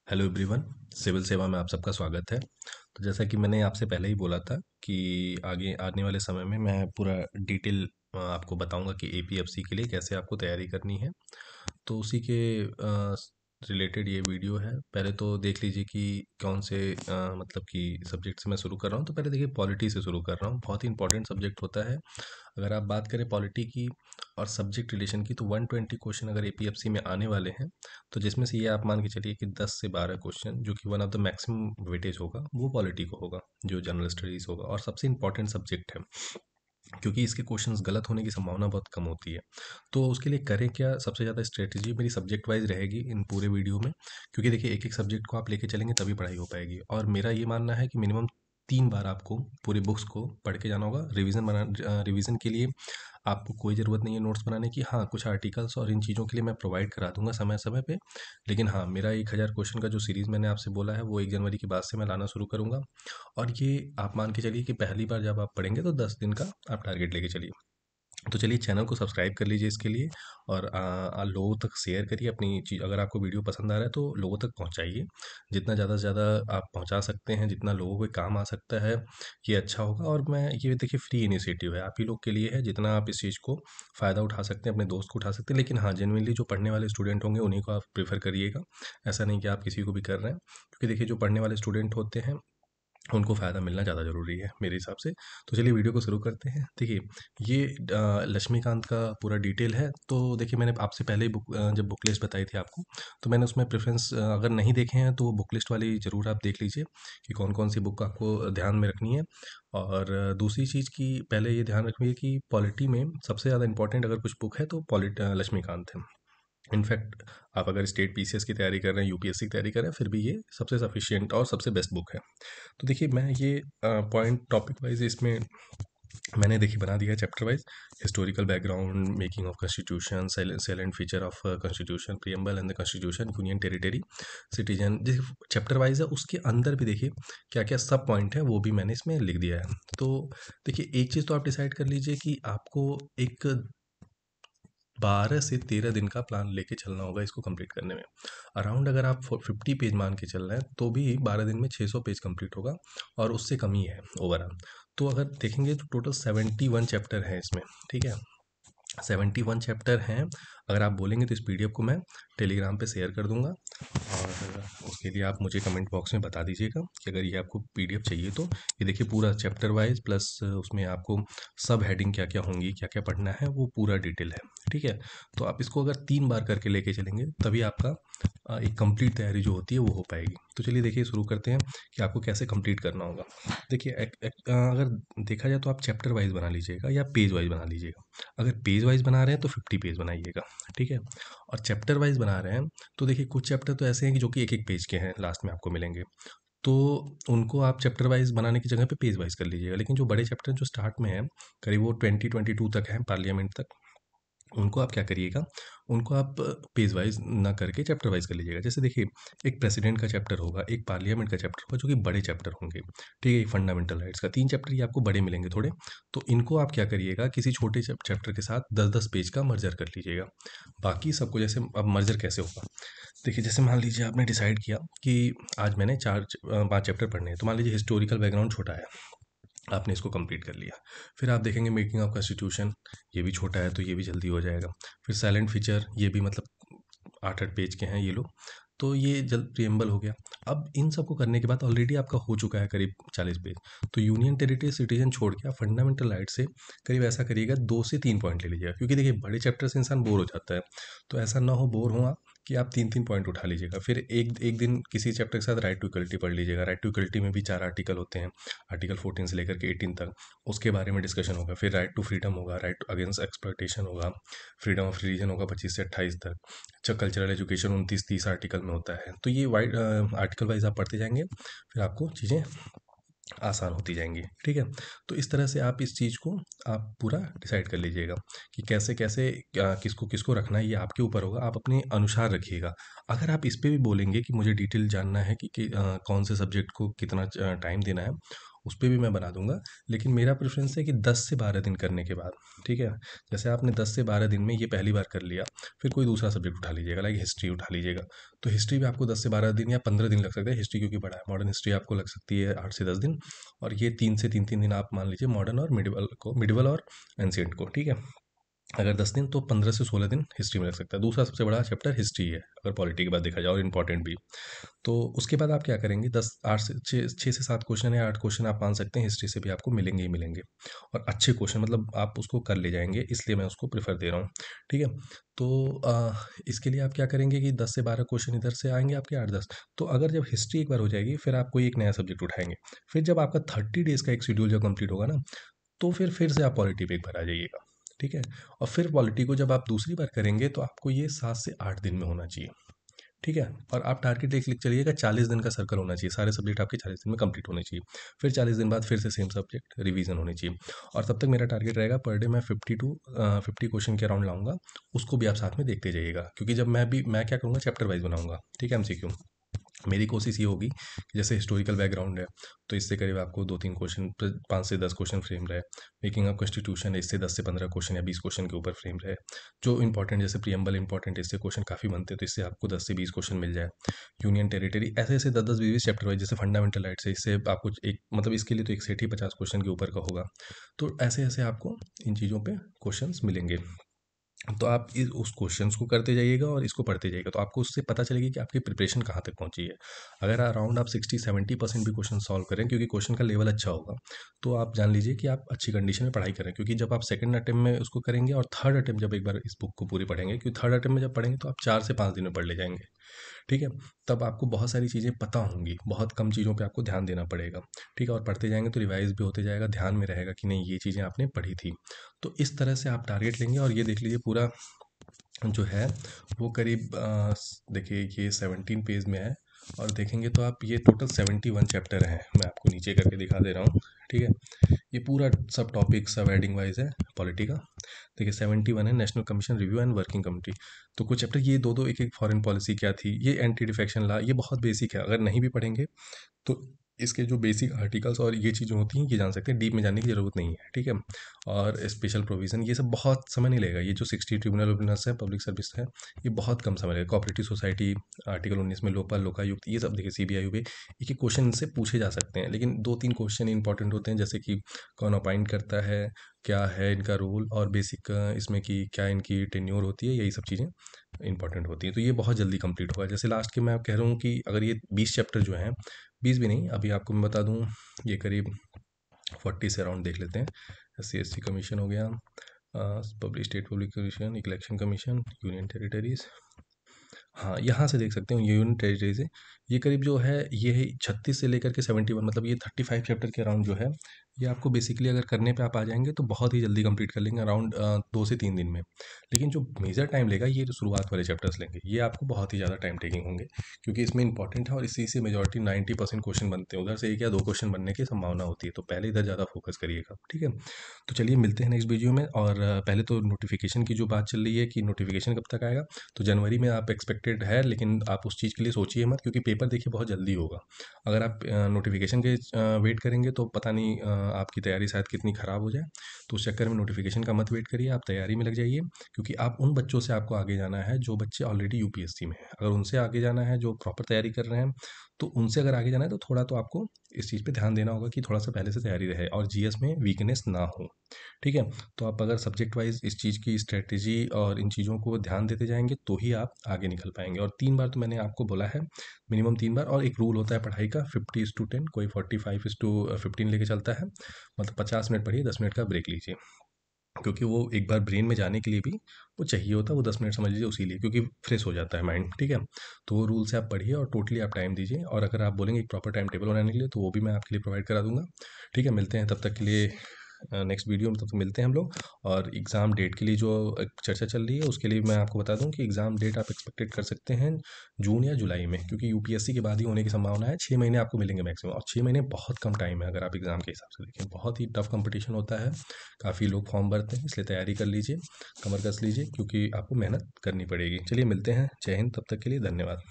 Hello everyone. Civil सेवा में आप सबका स्वागत है। तो जैसा कि मैंने आपसे पहले ही बोला था कि आगे आने वाले समय में मैं पूरा डिटेल आपको बताऊंगा कि एपीएफसी के लिए कैसे आपको तैयारी करनी है। तो उसी के रिलेटेड ये वीडियो है। पहले तो देख लीजिए कि कौन से मतलब कि सब्जेक्ट से मैं शुरू कर रहा हूँ। तो पहले देखिए पॉलिटी से शुरू कर रहा हूँ, बहुत ही इंपॉर्टेंट सब्जेक्ट होता है। अगर आप बात करें पॉलिटी की और सब्जेक्ट रिलेशन की तो 120 क्वेश्चन अगर एपीएफसी में आने वाले हैं, तो जिसमें से ये आप मान के चलिए कि 10 से 12 क्वेश्चन जो कि one of the maximum weightage होगा वो पॉलिटी को होगा, जो जनरल स्टडीज़ होगा और सबसे इंपॉर्टेंट सब्जेक्ट है, क्योंकि इसके क्वेश्चंस गलत होने की संभावना बहुत कम होती है। तो उसके लिए करें क्या, सबसे ज़्यादा स्ट्रेटजी मेरी सब्जेक्ट वाइज रहेगी इन पूरे वीडियो में, क्योंकि देखिए एक एक सब्जेक्ट को आप लेके चलेंगे तभी पढ़ाई हो पाएगी। और मेरा ये मानना है कि मिनिमम 3 बार आपको पूरी बुक्स को पढ़ के जाना होगा। रिवीजन के लिए आपको कोई ज़रूरत नहीं है नोट्स बनाने की। हाँ, कुछ आर्टिकल्स और इन चीज़ों के लिए मैं प्रोवाइड करा दूंगा समय समय पे। लेकिन हाँ, मेरा 1000 क्वेश्चन का जो सीरीज़ मैंने आपसे बोला है वो 1 जनवरी के बाद से मैं लाना शुरू करूँगा। और ये आप मान के चलिए कि पहली बार जब आप पढ़ेंगे तो 10 दिन का आप टारगेट लेके चलिए। तो चलिए चैनल को सब्सक्राइब कर लीजिए इसके लिए। और लोगों तक शेयर करिए अपनी चीज़। अगर आपको वीडियो पसंद आ रहा है तो लोगों तक पहुंचाइए। जितना ज़्यादा से ज़्यादा आप पहुंचा सकते हैं, जितना लोगों को काम आ सकता है, ये अच्छा होगा। और मैं ये देखिए फ्री इनिशिएटिव है, आप ही लोग के लिए है। जितना आप इस चीज़ को फ़ायदा उठा सकते हैं अपने दोस्त को उठा सकते हैं। लेकिन हाँ, जेनुइनली जो पढ़ने वाले स्टूडेंट होंगे उन्हीं को आप प्रेफर करिएगा। ऐसा नहीं कि आप किसी को भी कर रहे हैं, क्योंकि देखिए जो पढ़ने वाले स्टूडेंट होते हैं उनको फ़ायदा मिलना ज़्यादा ज़रूरी है मेरे हिसाब से। तो चलिए वीडियो को शुरू करते हैं। देखिए ये लक्ष्मीकांत का पूरा डिटेल है। तो देखिए मैंने आपसे पहले ही जब बुक लिस्ट बताई थी आपको, तो मैंने उसमें प्रेफरेंस, अगर नहीं देखे हैं तो वो बुक लिस्ट वाली ज़रूर आप देख लीजिए कि कौन कौन सी बुक आपको ध्यान में रखनी है। और दूसरी चीज़ की पहले ये ध्यान रखिए कि पॉलिटी में सबसे ज़्यादा इंपॉर्टेंट अगर कुछ बुक है तो लक्ष्मीकांत है। इनफैक्ट आप अगर स्टेट पीसीएस की तैयारी कर रहे हैं, यूपीएससी की तैयारी कर रहे हैं, फिर भी ये सबसे सफिशिएंट और सबसे बेस्ट बुक है। तो देखिए मैं ये पॉइंट टॉपिक वाइज इसमें मैंने देखिए बना दिया है chapter wise. Historical background, making of constitution, silent feature of constitution, preamble and the constitution, union territory, citizen, जिस चैप्टर वाइज है उसके अंदर भी देखिए क्या क्या सब पॉइंट है वो भी मैंने इसमें लिख दिया है। तो देखिए एक चीज़ तो आप डिसाइड कर लीजिए कि आपको एक 12 से 13 दिन का प्लान लेके चलना होगा इसको कंप्लीट करने में। अराउंड अगर आप 50 पेज मान के चल रहे हैं तो भी 12 दिन में 600 पेज कंप्लीट होगा, और उससे कम ही है ओवरऑल। तो अगर देखेंगे तो टोटल 71 चैप्टर हैं इसमें। ठीक है, 71 चैप्टर हैं। अगर आप बोलेंगे तो इस पीडीएफ को मैं टेलीग्राम पे शेयर कर दूंगा, और उसके लिए आप मुझे कमेंट बॉक्स में बता दीजिएगा कि अगर ये आपको पीडीएफ चाहिए तो। ये देखिए पूरा चैप्टर वाइज प्लस उसमें आपको सब हेडिंग क्या क्या होंगी, क्या क्या पढ़ना है, वो पूरा डिटेल है। ठीक है, तो आप इसको अगर 3 बार करके लेके चलेंगे तभी आपका एक कंप्लीट तैयारी जो होती है वो हो पाएगी। तो चलिए देखिए शुरू करते हैं कि आपको कैसे कंप्लीट करना होगा। देखिए अगर देखा जाए तो आप चैप्टर वाइज बना लीजिएगा या पेज वाइज बना लीजिएगा। अगर पेज वाइज बना रहे हैं तो 50 पेज बनाइएगा। ठीक है, और चैप्टर वाइज बना रहे हैं तो देखिए कुछ चैप्टर तो ऐसे हैं कि जो कि एक एक पेज के हैं, लास्ट में आपको मिलेंगे। तो उनको आप चैप्टर वाइज बनाने की जगह पे पेज वाइज कर लीजिएगा। लेकिन जो बड़े चैप्टर जो स्टार्ट में है, करीब वो 2022 तक है, पार्लियामेंट तक, उनको आप क्या करिएगा, उनको आप पेज वाइज ना करके चैप्टर वाइज कर लीजिएगा। जैसे देखिए एक प्रेसिडेंट का चैप्टर होगा, एक पार्लियामेंट का चैप्टर होगा, जो कि बड़े चैप्टर होंगे। ठीक है, एक फंडामेंटल राइट्स का 3 चैप्टर ये आपको बड़े मिलेंगे थोड़े। तो इनको आप क्या करिएगा, किसी छोटे चैप्टर के साथ 10-10 पेज का मर्जर कर लीजिएगा। बाकी सबको जैसे अब मर्जर कैसे होगा, देखिए जैसे मान लीजिए आपने डिसाइड किया कि आज मैंने 5 चैप्टर पढ़ने हैं, तो मान लीजिए हिस्टोरिकल बैकग्राउंड छोटा है, आपने इसको कंप्लीट कर लिया। फिर आप देखेंगे मेकिंग ऑफ कॉन्स्टिट्यूशन, ये भी छोटा है तो ये भी जल्दी हो जाएगा। फिर साइलेंट फीचर, ये भी मतलब 8-8 पेज के हैं ये लोग, तो ये जल्द प्रियम्बल हो गया। अब इन सबको करने के बाद ऑलरेडी आपका हो चुका है करीब 40 पेज। तो यूनियन टेरिटरी सिटीजन छोड़ के आप फंडामेंटल राइट से करीब ऐसा करिएगा 2 से 3 पॉइंट ले लीजिएगा, क्योंकि देखिए बड़े चैप्टर से इंसान बोर हो जाता है। तो ऐसा ना हो बोर हो आप, कि आप 3-3 पॉइंट उठा लीजिएगा। फिर एक एक दिन किसी चैप्टर के साथ राइट टू इक्वलिटी पढ़ लीजिएगा। राइट टू इक्वलिटी में भी 4 आर्टिकल होते हैं, आर्टिकल 14 से लेकर के 18 तक, उसके बारे में डिस्कशन होगा। फिर राइट टू फ्रीडम होगा, राइट अगेंस्ट एक्सप्लॉयटेशन होगा, फ्रीडम ऑफ रिलीजन होगा 25 से 28 तक। अच्छा, कल्चरल एजुकेशन 29-30 आर्टिकल में होता है। तो ये वाइड आर्टिकल वाइज आप पढ़ते जाएंगे, फिर आपको चीज़ें आसान होती जाएंगी। ठीक है, तो इस तरह से आप इस चीज़ को आप पूरा डिसाइड कर लीजिएगा कि कैसे कैसे किसको किसको रखना है, ये आपके ऊपर होगा, आप अपने अनुसार रखिएगा। अगर आप इस पे भी बोलेंगे कि मुझे डिटेल जानना है कि कौन से सब्जेक्ट को कितना टाइम देना है, उस पे भी मैं बना दूंगा। लेकिन मेरा प्रेफरेंस है कि 10 से 12 दिन करने के बाद, ठीक है, जैसे आपने 10 से 12 दिन में ये पहली बार कर लिया, फिर कोई दूसरा सब्जेक्ट उठा लीजिएगा, लाइक हिस्ट्री उठा लीजिएगा। तो हिस्ट्री भी आपको 10 से 12 दिन या 15 दिन लग सकता है, हिस्ट्री क्योंकि बड़ा है। मॉडर्न हिस्ट्री आपको लग सकती है 8 से 10 दिन, और ये 3 से 3-3 दिन आप मान लीजिए मॉडर्न और मिडिवल और एंशिएंट को, ठीक है। अगर 10 दिन तो 15 से 16 दिन हिस्ट्री में लग सकता है। दूसरा सबसे बड़ा चैप्टर हिस्ट्री है अगर पॉलिटी की बात देखा जाए, और इम्पॉर्टेंट भी। तो उसके बाद आप क्या करेंगे, 6 से 7 क्वेश्चन या 8 क्वेश्चन आप मान सकते हैं हिस्ट्री से भी आपको मिलेंगे ही मिलेंगे, और अच्छे क्वेश्चन, मतलब आप उसको कर ले जाएंगे, इसलिए मैं उसको प्रेफर दे रहा हूँ, ठीक है। तो इसके लिए आप क्या करेंगे कि 10 से 12 क्वेश्चन इधर से आएंगे आपके 8-10। तो अगर जब हिस्ट्री एक बार हो जाएगी, फिर आप कोई एक नया सब्जेक्ट उठाएंगे। फिर जब आपका 30 डेज़ का एक शेड्यूल जब कंप्लीट होगा ना, तो फिर से आप पॉलिटी पे एक बार आ जाइएगा, ठीक है। और फिर पॉलिटी को जब आप दूसरी बार करेंगे तो आपको ये 7 से 8 दिन में होना चाहिए, ठीक है। और आप टारगेट एक लिख चलिएगा, 40 दिन का सर्कल होना चाहिए, सारे सब्जेक्ट आपके 40 दिन में कंप्लीट होने चाहिए। फिर 40 दिन बाद फिर से सेम सब्जेक्ट रिवीजन होनी चाहिए। और तब तक मेरा टारगेट रहेगा पर डे मैं 50 क्वेश्चन के अराउंड लाऊंगा, उसको भी आप साथ में देखते जाइएगा। क्योंकि जब मैं क्या करूँगा, चैप्टर वाइज बनाऊंगा, ठीक है, एमसीक्यू। मेरी कोशिश ये होगी कि जैसे हिस्टोरिकल बैकग्राउंड है, तो इससे करीब आपको 2-3 क्वेश्चन, 5 से 10 क्वेश्चन फ्रेम रहे। मेकिंग ऑफ कॉन्स्टिट्यूशन है, इससे 10 से 15 क्वेश्चन या 20 क्वेश्चन के ऊपर फ्रेम रहे। जो इंपॉर्टेंट, जैसे प्रियम्बल इंपॉर्टेंट है, इससे क्वेश्चन काफ़ी बनते हैं, तो इससे आपको 10 से 20 क्वेश्चन मिल जाए। यूनियन टेरिटरी, ऐसे ऐसे 10-10, 20-20 चैप्टर वाइज, जैसे फंडामेंटल राइट्स है, इससे आपको एक, मतलब इसके लिए तो एक सेट ही 50 क्वेश्चन के ऊपर का होगा। तो ऐसे ऐसे आपको इन चीज़ों पे क्वेश्चंस मिलेंगे। तो आप इस उस क्वेश्चंस को करते जाइएगा और इसको पढ़ते जाइएगा, तो आपको उससे पता चलेगी कि आपकी प्रिपरेशन कहाँ तक पहुंची है। अगर अराउंड आप 60-70% भी क्वेश्चन सॉल्व करें, क्योंकि क्वेश्चन का लेवल अच्छा होगा, तो आप जान लीजिए कि आप अच्छी कंडीशन में पढ़ाई करें। क्योंकि जब आप सेकंड अटेम्प्ट में उसको करेंगे और थर्ड अटेम्प्ट जब एक बार इस बुक को पूरी पढ़ेंगे, क्योंकि थर्ड अटेम्प्ट में जब पढ़ेंगे तो आप 4 से 5 दिन में पढ़ ले जाएंगे, ठीक है। तब आपको बहुत सारी चीज़ें पता होंगी, बहुत कम चीज़ों पे आपको ध्यान देना पड़ेगा, ठीक है। और पढ़ते जाएंगे तो रिवाइज भी होते जाएगा, ध्यान में रहेगा कि नहीं ये चीज़ें आपने पढ़ी थी। तो इस तरह से आप टारगेट लेंगे। और ये देख लीजिए पूरा जो है वो करीब देखिए ये 17 पेज में है, और देखेंगे तो आप ये टोटल 71 चैप्टर हैं। मैं आपको नीचे करके दिखा दे रहा हूँ, ठीक है। ये पूरा सब टॉपिक सब हेडिंग वाइज है पॉलिटी का। देखिए 71 है, national commission review and working committee. तो कुछ चैप्टर ये दो दो, एक एक फॉरेन पॉलिसी क्या थी, ये एंटी डिफेक्शन ला, ये बहुत बेसिक है। अगर नहीं भी पढ़ेंगे तो इसके जो बेसिक आर्टिकल्स और ये चीज़ें होती हैं ये जान सकते हैं, डीप में जाने की ज़रूरत नहीं है, ठीक है। और स्पेशल प्रोविज़न ये सब बहुत समय नहीं लगेगा। ये जो 60 ट्रिब्यूनल ऑर्डिनेंस है, पब्लिक सर्विस है, ये बहुत कम समय लगेगा। कोऑपरेटिव सोसाइटी, आर्टिकल 19 में लोकपाल लोकायुक्त, ये सब देखिए सीबीआई पे एक एक क्वेश्चन से पूछे जा सकते हैं। लेकिन 2-3 क्वेश्चन इंपॉर्टेंट होते हैं, जैसे कि कौन अपॉइंट करता है, क्या है इनका रोल, और बेसिक इसमें कि क्या इनकी टेन्योर होती है, यही सब चीज़ें इंपॉर्टेंट होती हैं। तो ये बहुत जल्दी कंप्लीट होगा। जैसे लास्ट के मैं कह रहा हूँ कि अगर ये 20 चैप्टर जो हैं, 20 भी नहीं, अभी आपको मैं बता दूँ, ये करीब 40 से अराउंड देख लेते हैं। SC/ST कमीशन हो गया, public state public commission, election commission, union territories. हाँ, यहाँ से देख सकते हो यूनियन टेरिटरीज है। ये करीब जो है ये है 36 से लेकर के 71, मतलब ये 35 चैप्टर के अराउंड जो है, ये आपको बेसिकली अगर करने पे आप आ जाएंगे तो बहुत ही जल्दी कंप्लीट कर लेंगे, अराउंड 2 से 3 दिन में। लेकिन जो मेजर टाइम लेगा ये जो शुरुआत वाले चैप्टर्स लेंगे, ये आपको बहुत ही ज़्यादा टाइम टेकिंग होंगे, क्योंकि इसमें इंपॉर्टेंट है और इसी से मेजॉरिटी 90% क्वेश्चन बनते हैं। उधर से 1 या 2 क्वेश्चन बनने की संभावना होती है, तो पहले इधर ज़्यादा फोकस करिएगा, ठीक है। तो चलिए मिलते हैं नेक्स्ट वीडियो में। और पहले तो नोटिफिकेशन की जो बात चल रही है कि नोटिफिकेशन कब तक आएगा, तो जनवरी में आप एक्सपेक्टेड है, लेकिन आप उस चीज़ के लिए सोचिए मत, क्योंकि पेपर देखिए बहुत जल्दी होगा। अगर आप नोटिफिकेशन के वेट करेंगे तो पता नहीं आपकी तैयारी शायद कितनी ख़राब हो जाए। तो उस चक्कर में नोटिफिकेशन का मत वेट करिए, आप तैयारी में लग जाइए। क्योंकि आप उन बच्चों से आपको आगे जाना है जो बच्चे ऑलरेडी यूपीएससी में हैं। अगर उनसे आगे जाना है जो प्रॉपर तैयारी कर रहे हैं, तो उनसे अगर आगे जाना है तो थोड़ा तो आपको इस चीज़ पे ध्यान देना होगा कि थोड़ा सा पहले से तैयारी रहे और जीएस में वीकनेस ना हो, ठीक है। तो आप अगर सब्जेक्ट वाइज इस चीज़ की स्ट्रेटेजी और इन चीज़ों को ध्यान देते जाएंगे तो ही आप आगे निकल पाएंगे। और 3 बार तो मैंने आपको बोला है, मिनिमम 3 बार। और एक रूल होता है पढ़ाई का, 50:10, कोई 45:15 लेके चलता है। मतलब 50 मिनट पढ़िए, 10 मिनट का ब्रेक लीजिए, क्योंकि वो एक बार ब्रेन में जाने के लिए भी वो चाहिए होता है। वो 10 मिनट समझ लीजिए उसी लिए, क्योंकि फ्रेश हो जाता है माइंड, ठीक है। तो वो रूल से आप पढ़िए और टोटली आप टाइम दीजिए। और अगर आप बोलेंगे एक प्रॉपर टाइम टेबल बनाने के लिए, तो वो भी मैं आपके लिए प्रोवाइड करा दूंगा, ठीक है। मिलते हैं तब तक के लिए नेक्स्ट वीडियो में, तब तक मिलते हैं हम लोग। और एग्ज़ाम डेट के लिए जो एक चर्चा चल रही है, उसके लिए मैं आपको बता दूं कि एग्ज़ाम डेट आप एक्सपेक्टेड कर सकते हैं जून या जुलाई में, क्योंकि यूपीएससी के बाद ही होने की संभावना है। 6 महीने आपको मिलेंगे मैक्सिमम, और 6 महीने बहुत कम टाइम है अगर आप एग्ज़ाम के हिसाब से देखें। बहुत ही टफ कंपटीशन होता है, काफ़ी लोग फॉर्म भरते हैं, इसलिए तैयारी कर लीजिए, कमर कस लीजिए, क्योंकि आपको मेहनत करनी पड़ेगी। चलिए मिलते हैं, जय हिंद, तब तक के लिए धन्यवाद।